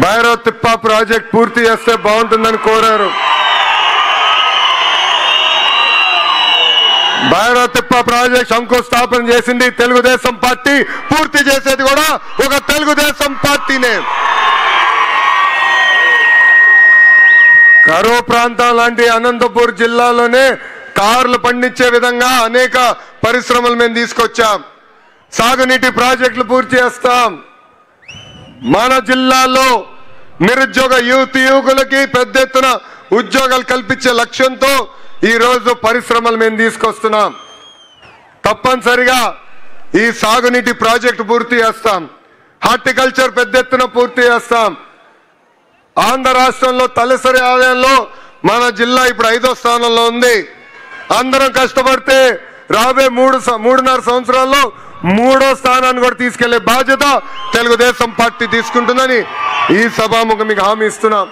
భైరవ తిప్ప ప్రాజెక్ట్ పూర్తి చేస్తే బాగుంటుందని కోరారు. భైరవ తిప్ప ప్రాజెక్ట్ శంకుస్థాపన చేసింది తెలుగుదేశం పార్టీ, పూర్తి చేసేది కూడా ఒక తెలుగుదేశం పార్టీనే. కరువు ప్రాంతం లాంటి అనంతపూర్ జిల్లాలోనే కార్లు పండించే విధంగా అనేక పరిశ్రమలు మేము తీసుకొచ్చాం. సాగునీటి ప్రాజెక్టులు పూర్తి చేస్తాం. మన జిల్లాలో నిరుద్యోగ యువకులకి పెద్ద ఎత్తున ఉద్యోగాలు కల్పించే లక్ష్యంతో ఈరోజు పరిశ్రమలు మేము తీసుకొస్తున్నాం. తప్పనిసరిగా ఈ సాగునీటి ప్రాజెక్టు పూర్తి చేస్తాం. హార్టికల్చర్ పెద్ద ఎత్తున పూర్తి చేస్తాం. ఆంధ్ర రాష్ట్రంలో తలసరి ఆదాయంలో మన జిల్లా ఇప్పుడు 5వ స్థానంలో ఉంది. అందరం కష్టపడితే రాబోయే 3.5 సంవత్సరాల్లో 3వ స్థానాన్ని కూడా తీసుకెళ్లే బాధ్యత తెలుగుదేశం పార్టీ తీసుకుంటుందని ఈ సభాముఖం మీకు హామీ ఇస్తున్నాం.